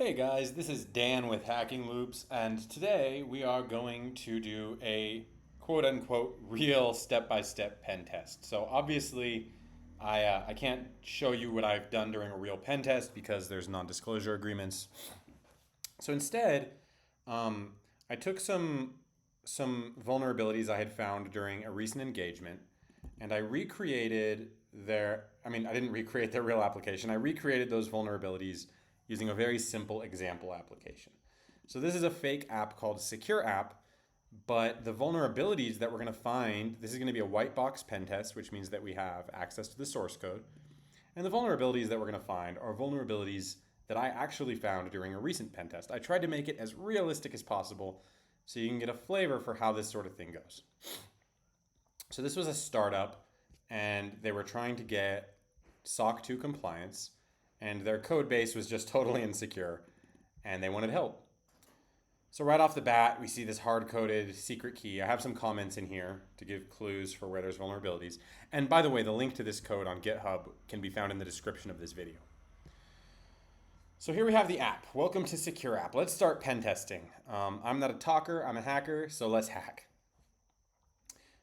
Hey guys, this is Dan with Hacking Loops, and today we are going to do a quote unquote real step by step pen test. So obviously, I can't show you what I've done during a real pen test because there's non disclosure agreements. So instead, um, I took some vulnerabilities I had found during a recent engagement, and I recreated I didn't recreate their real application. I recreated those vulnerabilities using a very simple example application. So this is a fake app called Secure App, but the vulnerabilities that we're going to find, this is going to be a white box pen test, which means that we have access to the source code. And the vulnerabilities that we're going to find are vulnerabilities that I actually found during a recent pen test. I tried to make it as realistic as possible so you can get a flavor for how this sort of thing goes. So this was a startup, and they were trying to get SOC 2 compliance, and their code base was just totally insecure, and they wanted help. So right off the bat, we see this hard-coded secret key. I have some comments in here to give clues for where there's vulnerabilities. And by the way, the link to this code on GitHub can be found in the description of this video. So here we have the app. Welcome to Secure App. Let's start pen testing. I'm not a talker, I'm a hacker, so let's hack.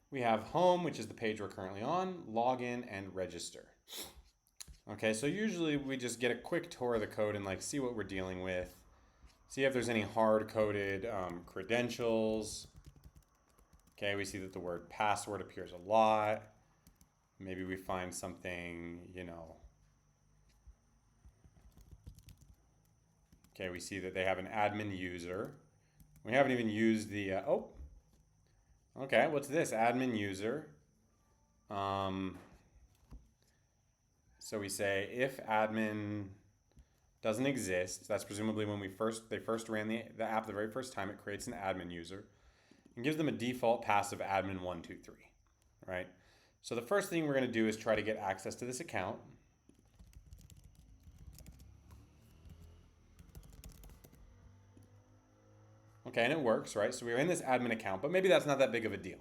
We have home, which is the page we're currently on, login, and register. Okay, so usually we just get a quick tour of the code and see what we're dealing with. See if there's any hard-coded credentials. Okay, we see that the word password appears a lot. Maybe we find something, Okay, we see that they have an admin user. We haven't even used the, okay, what's this? Admin user. So we say if admin doesn't exist, that's presumably when they first ran the app the very first time, it creates an admin user and gives them a default passive admin123, right? So the first thing we're going to do is try to get access to this account. Okay, and it works, right? So we're in this admin account, but maybe that's not that big of a deal.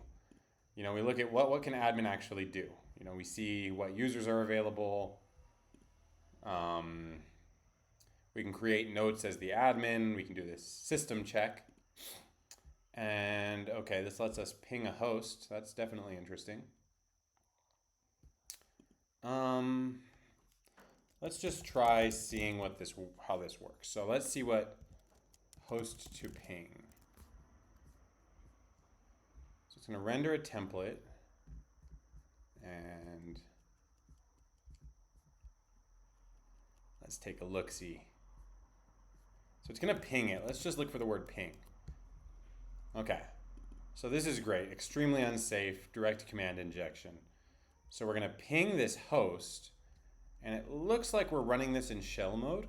We look at what can admin actually do. We see what users are available. We can create notes as the admin. We can do this system check. And okay, this lets us ping a host. That's definitely interesting. Let's just try seeing how this works. So let's see what host to ping. So it's going to render a template, and let's take a look-see. So it's going to ping it. Let's just look for the word ping. Okay, so this is great. Extremely unsafe, direct command injection. So we're going to ping this host, and it looks like we're running this in shell mode.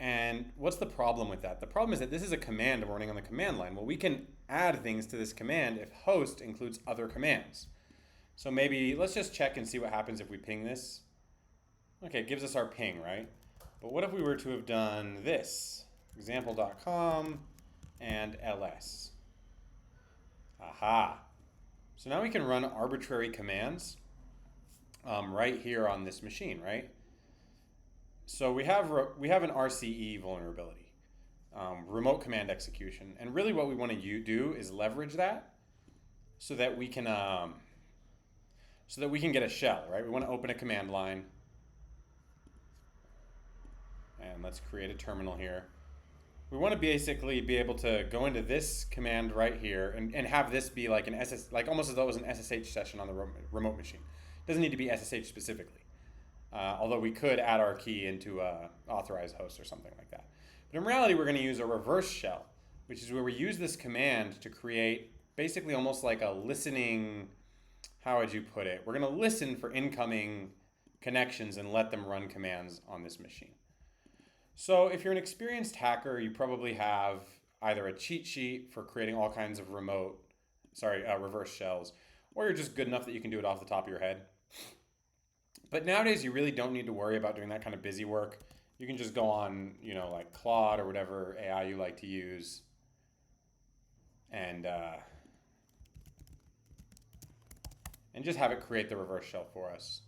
And what's the problem with that? The problem is that this is a command running on the command line. Well, we can add things to this command if host includes other commands. So maybe let's just check and see what happens if we ping this. Okay, it gives us our ping, right? But what if we were to have done this? Example.com and ls. Aha. So now we can run arbitrary commands right here on this machine, right? So we have an RCE vulnerability, remote command execution, and really what we want to do is leverage that so that we can get a shell, right? We want to open a command line, and let's create a terminal here. We want to basically be able to go into this command right here and have this be like almost as though it was an SSH session on the remote machine. It doesn't need to be SSH specifically. Although we could add our key into a authorized host or something like that. But in reality, we're going to use a reverse shell, which is where we use this command to create basically almost like a listening, how would you put it? We're going to listen for incoming connections and let them run commands on this machine. So if you're an experienced hacker, you probably have either a cheat sheet for creating all kinds of reverse shells, or you're just good enough that you can do it off the top of your head. But nowadays, you really don't need to worry about doing that kind of busy work. You can just go on, like Claude or whatever AI you like to use, and just have it create the reverse shell for us.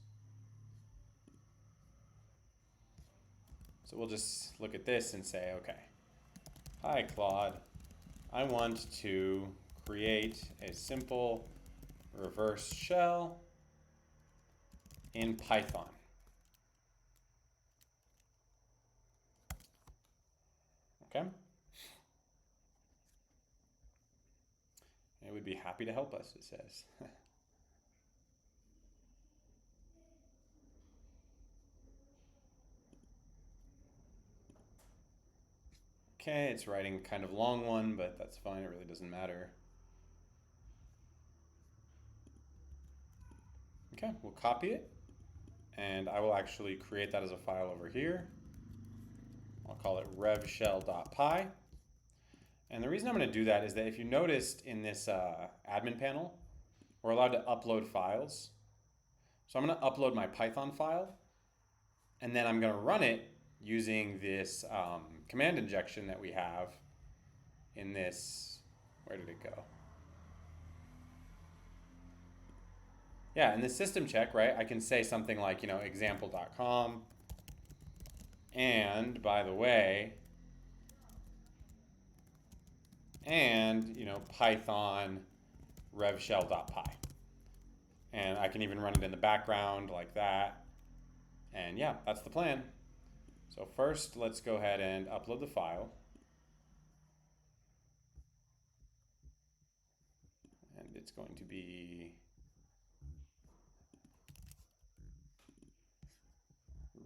So we'll just look at this and say, okay, hi Claude, I want to create a simple reverse shell in Python. Okay? It would be happy to help us, it says. Okay, it's writing kind of long one, but that's fine, it really doesn't matter. Okay, we'll copy it, and I will actually create that as a file over here. I'll call it revshell.py. And the reason I'm going to do that is that if you noticed in this admin panel, we're allowed to upload files. So I'm going to upload my Python file, and then I'm going to run it using this command injection that we have in this, where did it go? Yeah, in the system check, right, I can say something like, example.com, and by the way, and, Python revshell.py. And I can even run it in the background like that. And yeah, that's the plan. So first, let's go ahead and upload the file. And it's going to be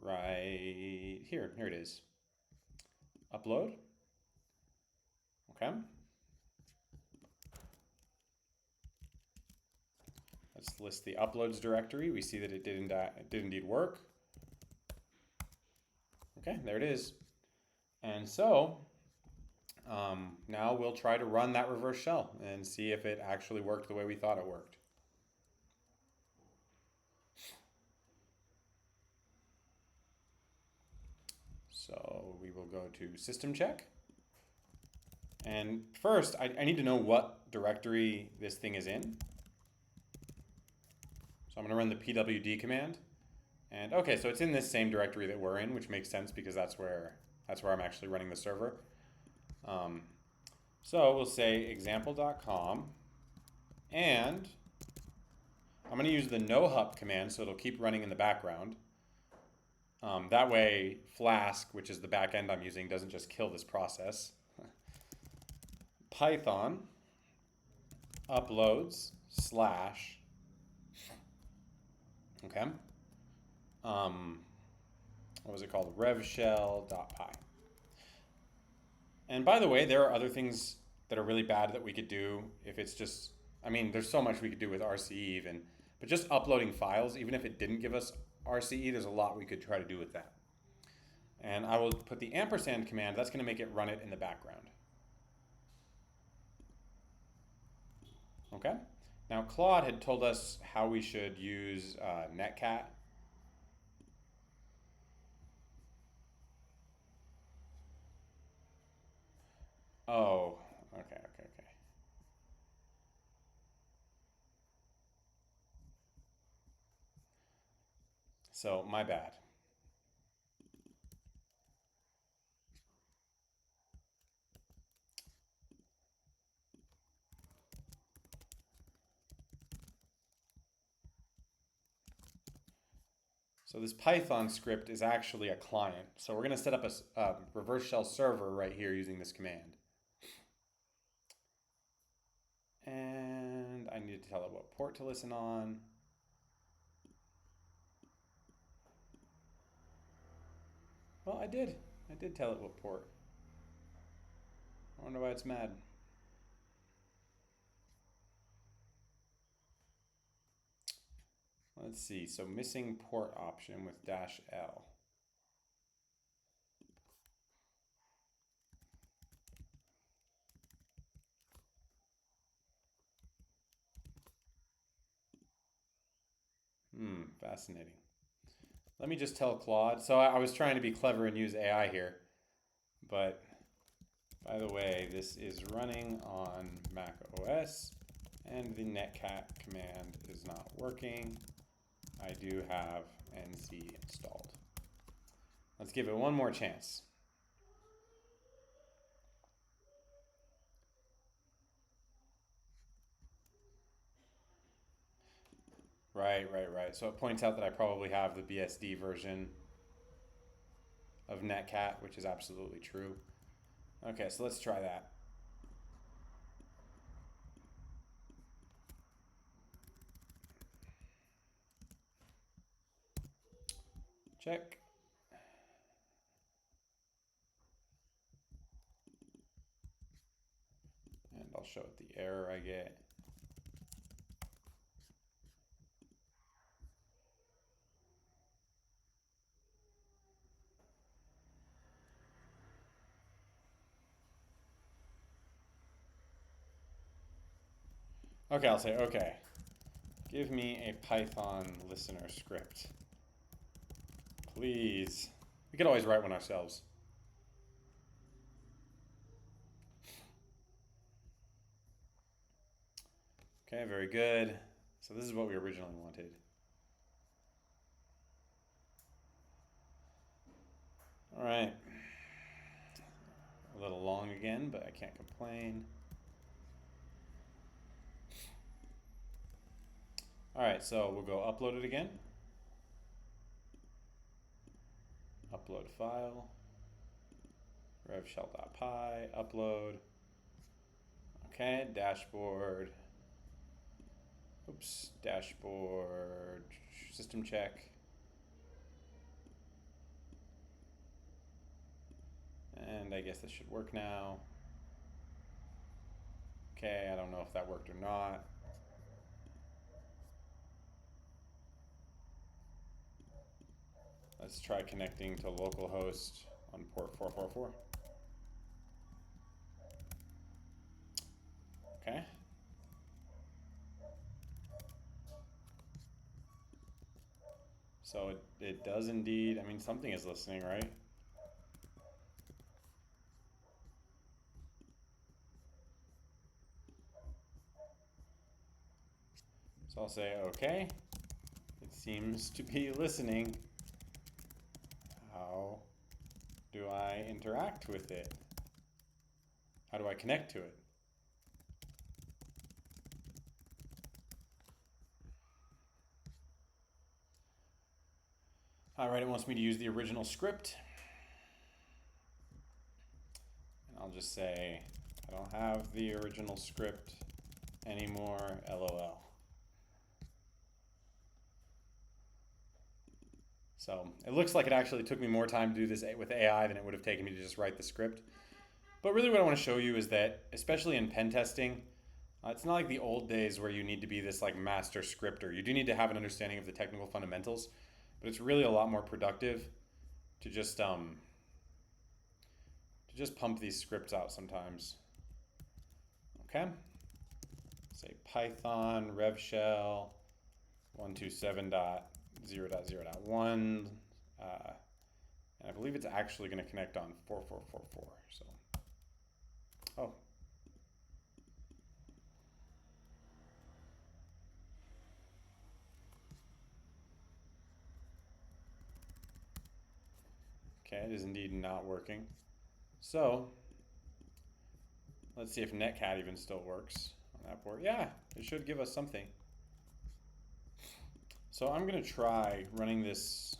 right here. Here it is. Upload. Okay. Let's list the uploads directory. We see that it did indeed work. Okay, there it is. And so now we'll try to run that reverse shell and see if it actually worked the way we thought it worked. So we will go to system check. And first, I need to know what directory this thing is in. So I'm going to run the pwd command. And okay, so it's in this same directory that we're in, which makes sense because that's where I'm actually running the server. So we'll say example.com, and I'm going to use the nohup command so it'll keep running in the background. That way Flask, which is the backend I'm using, doesn't just kill this process. Python uploads slash, okay, what was it called? Revshell.py. And by the way, there are other things that are really bad that we could do if it's just, there's so much we could do with RCE even, but just uploading files, even if it didn't give us RCE, there's a lot we could try to do with that. And I will put the ampersand command, that's going to make it run it in the background. Okay. Now Claude had told us how we should use netcat. Oh, okay. So my bad. So this Python script is actually a client. So we're going to set up a reverse shell server right here using this command. And I need to tell it what port to listen on. Well, I did tell it what port. I wonder why it's mad. Let's see, so missing port option with -L. Fascinating. Let me just tell Claude. So I was trying to be clever and use AI here, but by the way, this is running on Mac OS and the netcat command is not working. I do have NC installed. Let's give it one more chance. Right. So it points out that I probably have the BSD version of Netcat, which is absolutely true. Okay, so let's try that. Check. And I'll show it the error I get. Okay, I'll say, okay, give me a Python listener script. Please. We could always write one ourselves. Okay, very good. So this is what we originally wanted. All right. A little long again, but I can't complain. All right, so we'll go upload it again. Upload file. Revshell.py, upload. Okay, dashboard. Oops, dashboard, system check. And I guess this should work now. Okay, I don't know if that worked or not. Let's try connecting to localhost on port 444. Okay. So it does indeed, I mean, something is listening, right? So I'll say, okay, it seems to be listening. How do I interact with it? How do I connect to it? All right, it wants me to use the original script. And I'll just say, I don't have the original script anymore, LOL. So it looks like it actually took me more time to do this with AI than it would have taken me to just write the script. But really what I want to show you is that, especially in pen testing, it's not like the old days where you need to be this like master scripter. You do need to have an understanding of the technical fundamentals, but it's really a lot more productive to just pump these scripts out sometimes. Okay. Say Python revshell 127.0.0.1, and I believe it's actually going to connect on 4444. So, oh. Okay, it is indeed not working. So, let's see if Netcat even still works on that port. Yeah, it should give us something. So I'm going to try running this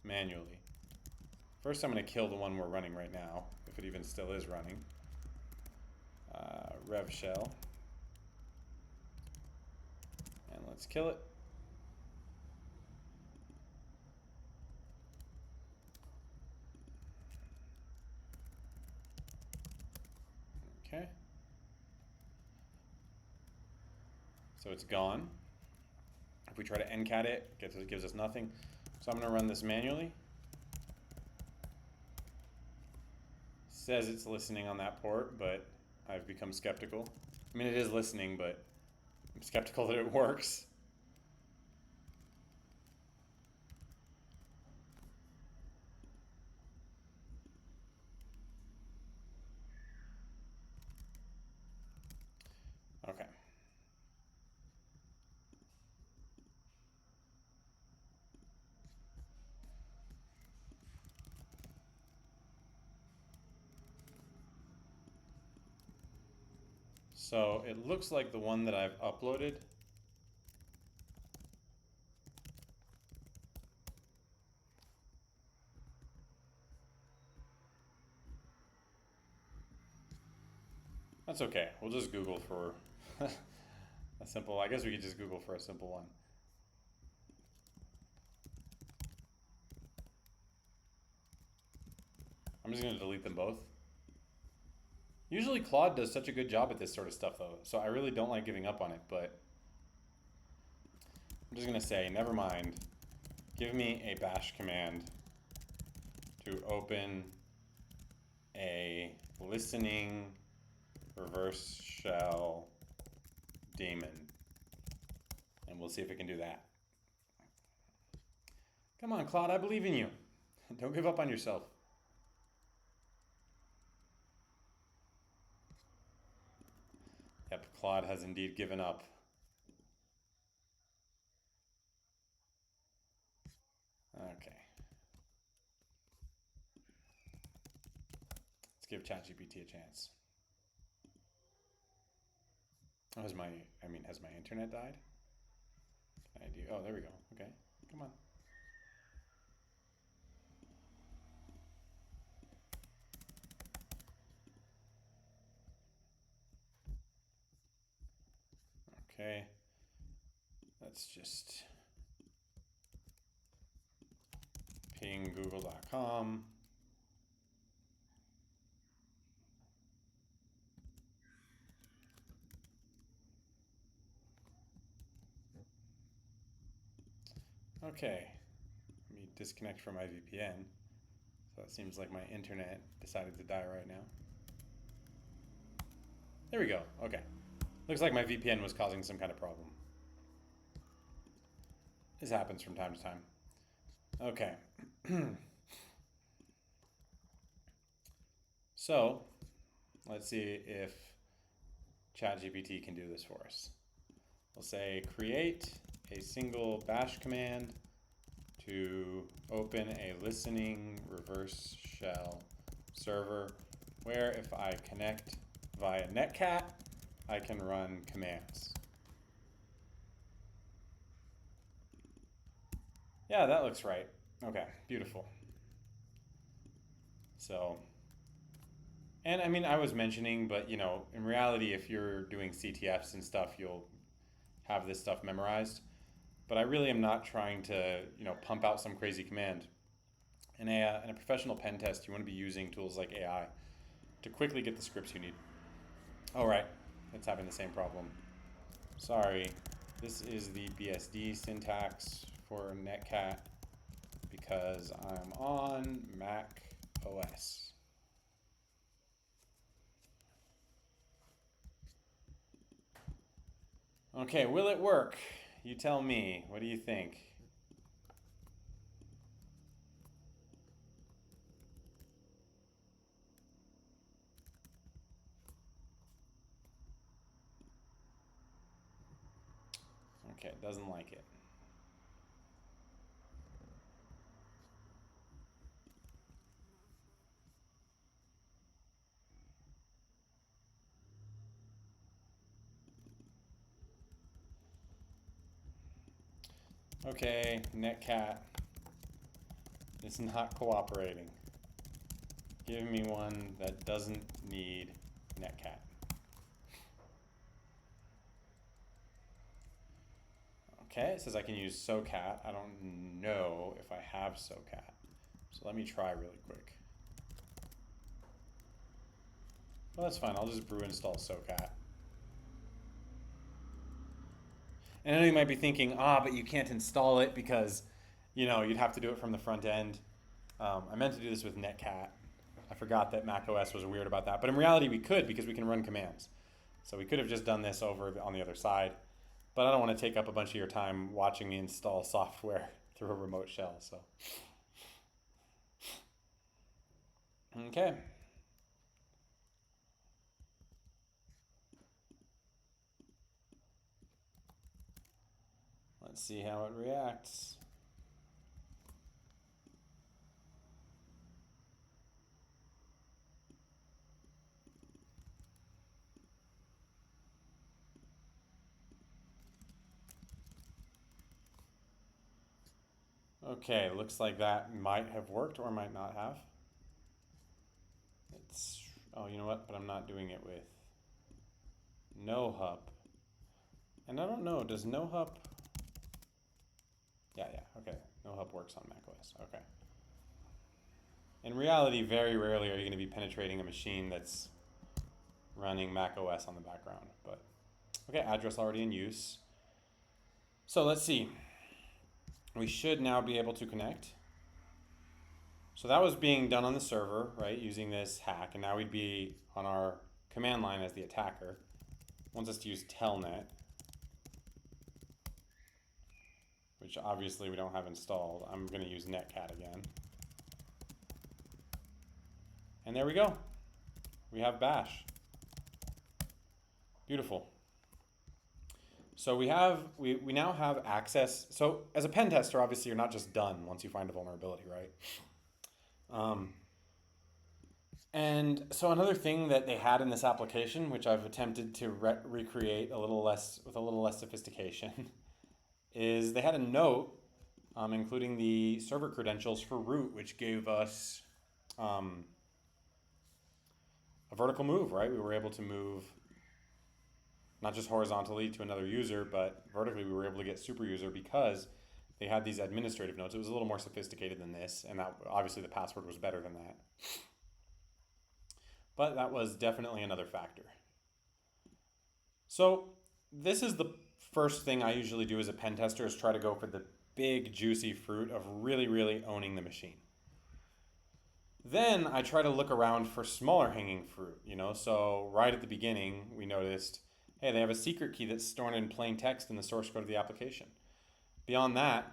manually. First, I'm going to kill the one we're running right now, if it even still is running. Revshell. And let's kill it. Okay. So it's gone. If we try to ncat it, it gives us nothing. So I'm going to run this manually. Says it's listening on that port, but I've become skeptical. I mean, it is listening, but I'm skeptical that it works. Okay. So it looks like the one that I've uploaded that's okay. We'll just Google for a simple, I guess we could just Google for a simple one. I'm just going to delete them both. Usually Claude does such a good job at this sort of stuff though, so I really don't like giving up on it, but I'm just going to say, never mind. Give me a bash command to open a listening reverse shell daemon. And we'll see if it can do that. Come on, Claude, I believe in you. Don't give up on yourself. Yep, Claude has indeed given up. Okay. Let's give ChatGPT a chance. Oh, has my internet died? Can I do, oh, there we go. Okay, come on. Okay, let's just ping google.com. Okay, let me disconnect from my VPN. So it seems like my internet decided to die right now. There we go, okay. Looks like my VPN was causing some kind of problem. This happens from time to time. Okay. So, let's see if ChatGPT can do this for us. We'll say create a single bash command to open a listening reverse shell server where if I connect via netcat, I can run commands. Yeah, that looks right. Okay, beautiful. So, and I mean, I was mentioning, but you know, in reality, if you're doing CTFs and stuff, you'll have this stuff memorized. But I really am not trying to, you know, pump out some crazy command. In a professional pen test, you want to be using tools like AI to quickly get the scripts you need. All right, it's having the same problem. Sorry, this is the BSD syntax for netcat because I'm on Mac OS. Okay, will it work? You tell me. What do you think? Okay, it doesn't like it. Okay, netcat. It's not cooperating. Give me one that doesn't need netcat. Okay, it says I can use SOCAT. I don't know if I have SOCAT. So let me try really quick. Well, that's fine. I'll just brew install SOCAT. And I know you might be thinking, but you can't install it because, you know, you'd have to do it from the front end. I meant to do this with netcat. I forgot that macOS was weird about that. But in reality, we could because we can run commands. So we could have just done this over on the other side. But I don't want to take up a bunch of your time watching me install software through a remote shell. So, okay. Let's see how it reacts. Okay, looks like that might have worked or might not have. It's, oh, you know what? But I'm not doing it with NoHup. And I don't know, does NoHup? Yeah, okay. NoHup works on macOS. Okay. In reality, very rarely are you going to be penetrating a machine that's running macOS on the background. But okay, address already in use. So let's see. We should now be able to connect. So that was being done on the server, right, using this hack, and now we'd be on our command line as the attacker. Wants us to use telnet, which obviously we don't have installed. I'm going to use netcat again. And there we go. We have bash. Beautiful. So we now have access. So as a pen tester, obviously you're not just done once you find a vulnerability, right? And so another thing that they had in this application, which I've attempted to recreate with a little less sophistication, is they had a note, including the server credentials for root, which gave us a vertical move, right? We were able to move not just horizontally to another user, but vertically we were able to get super user because they had these administrative nodes. It was a little more sophisticated than this, and that obviously the password was better than that. But that was definitely another factor. So this is the first thing I usually do as a pen tester, is try to go for the big juicy fruit of really, really owning the machine. Then I try to look around for smaller hanging fruit, so right at the beginning we noticed, hey, they have a secret key that's stored in plain text in the source code of the application. Beyond that,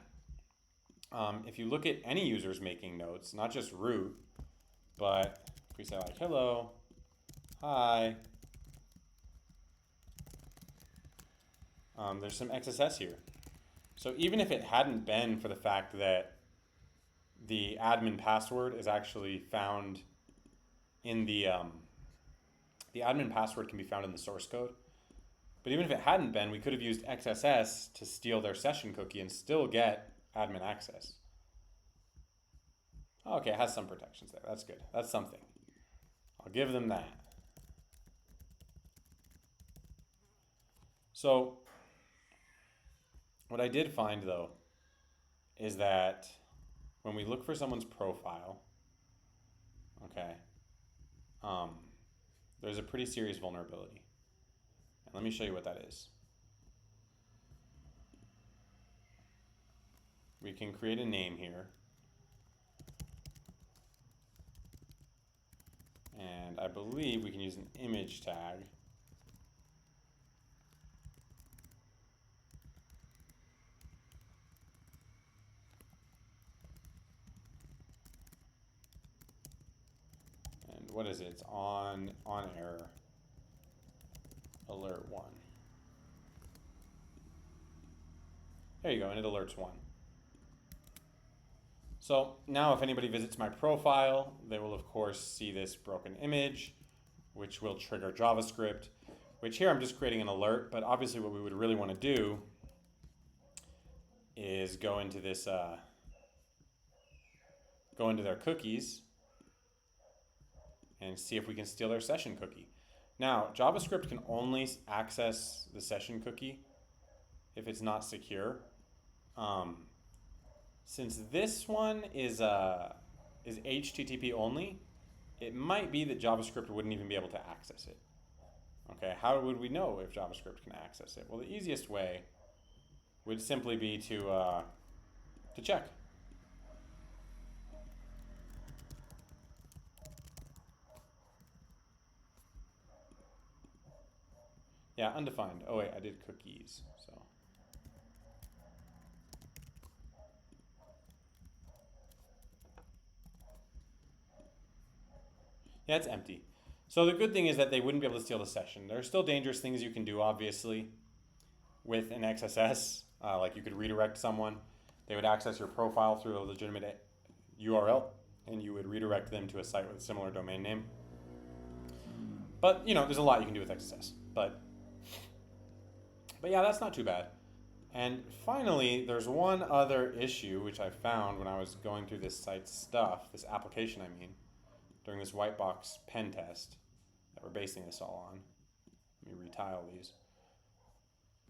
if you look at any users making notes, not just root, but if we say like, hello, hi, there's some XSS here. So even if it hadn't been for the fact that the admin password is actually found in the admin password can be found in the source code. But even if it hadn't been, we could have used XSS to steal their session cookie and still get admin access. Oh, okay, it has some protections there. That's good. That's something. I'll give them that. So what I did find, though, is that when we look for someone's profile, okay, there's a pretty serious vulnerability. And let me show you what that is. We can create a name here. And I believe we can use an image tag. And what is it? It's on error alert 1. There you go, and it alerts 1. So now if anybody visits my profile, they will of course see this broken image, which will trigger JavaScript, which here I'm just creating an alert, but obviously what we would really want to do is go into this, go into their cookies and see if we can steal their session cookie. Now, JavaScript can only access the session cookie if it's not secure. Since this one is HTTP only, it might be that JavaScript wouldn't even be able to access it. Okay, how would we know if JavaScript can access it? Well, the easiest way would simply be to check. Yeah, undefined. Oh wait, I did cookies, so. Yeah, it's empty. So the good thing is that they wouldn't be able to steal the session. There are still dangerous things you can do, obviously, with an XSS. Like you could redirect someone. They would access your profile through a legitimate URL, and you would redirect them to a site with a similar domain name. But, there's a lot you can do with XSS. But yeah, that's not too bad. And finally, there's one other issue which I found when I was going through this site's stuff, this application I mean, during this white box pen test that we're basing this all on. Let me retile these.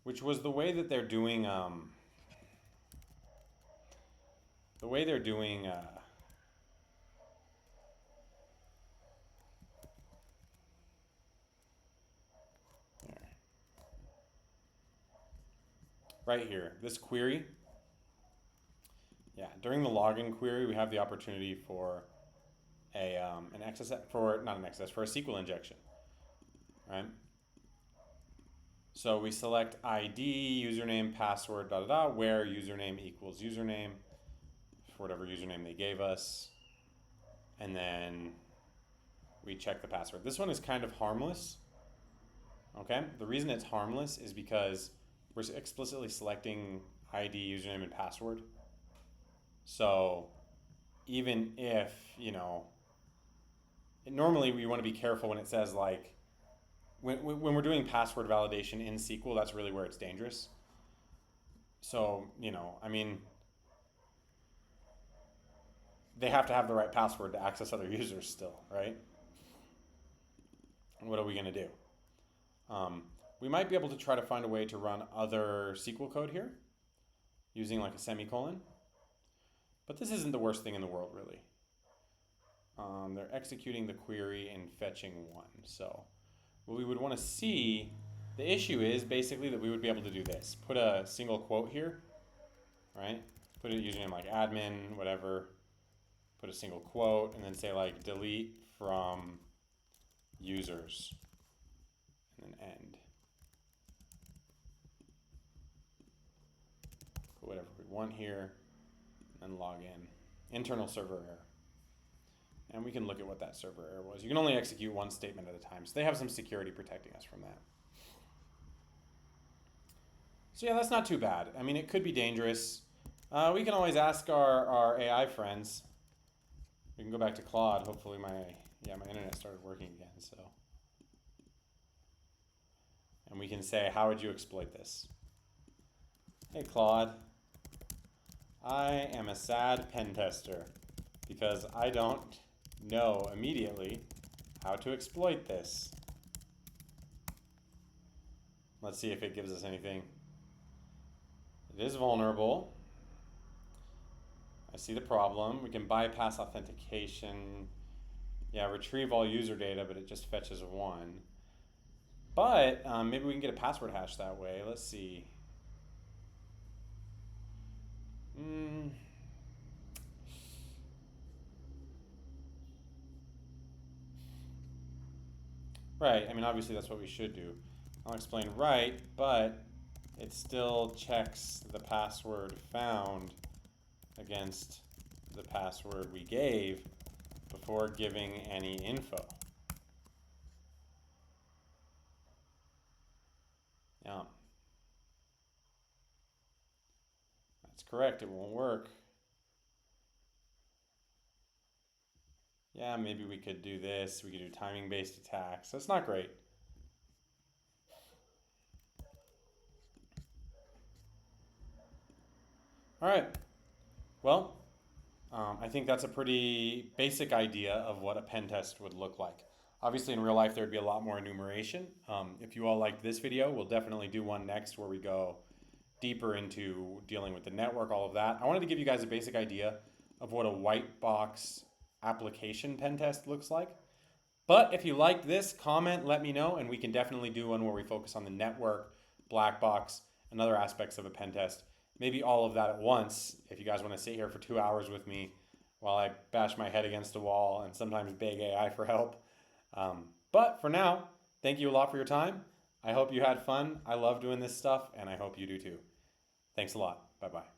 Which was the way that they're doing, right here, this query. Yeah, during the login query, we have the opportunity for an XSS, not an XSS, for a SQL injection, right? So we select ID, username, password, da da da, where username equals username, for whatever username they gave us, and then we check the password. This one is kind of harmless, okay? The reason it's harmless is because we're explicitly selecting ID, username, and password. So even if, normally we want to be careful when it says like, when we're doing password validation in SQL, that's really where it's dangerous. So, they have to have the right password to access other users still, right? What are we going to do? We might be able to try to find a way to run other SQL code here using like a semicolon. But this isn't the worst thing in the world, really. They're executing the query and fetching one. So what we would want to see, the issue is basically that we would be able to do this. Put a single quote here, right? Put a username like admin, whatever. Put a single quote and then say like delete from users and then end. Put whatever we want here and log in. Internal server error. And we can look at what that server error was. You can only execute one statement at a time, so they have some security protecting us from that. So yeah, that's not too bad. I mean, it could be dangerous. We can always ask our AI friends. We can go back to Claude. Hopefully my internet started working again, so. And we can say, how would you exploit this? Hey Claude, I am a sad pen tester because I don't know immediately how to exploit this. Let's see if it gives us anything. It is vulnerable. I see the problem. We can bypass authentication. Yeah, retrieve all user data, but it just fetches one. But maybe we can get a password hash that way. Let's see. Right, I mean, obviously that's what we should do. I'll explain right, but it still checks the password found against the password we gave before giving any info. Yeah. That's correct, it won't work. Yeah, maybe we could do this. We could do timing-based attacks. That's not great. All right. Well, I think that's a pretty basic idea of what a pen test would look like. Obviously, in real life, there'd be a lot more enumeration. If you all liked this video, we'll definitely do one next where we go deeper into dealing with the network, all of that. I wanted to give you guys a basic idea of what a white box application pen test looks like. But if you liked this, comment, let me know, and we can definitely do one where we focus on the network, black box, and other aspects of a pen test. Maybe all of that at once, if you guys want to sit here for 2 hours with me while I bash my head against a wall and sometimes beg AI for help. But for now, thank you a lot for your time. I hope you had fun. I love doing this stuff, and I hope you do too. Thanks a lot. Bye-bye.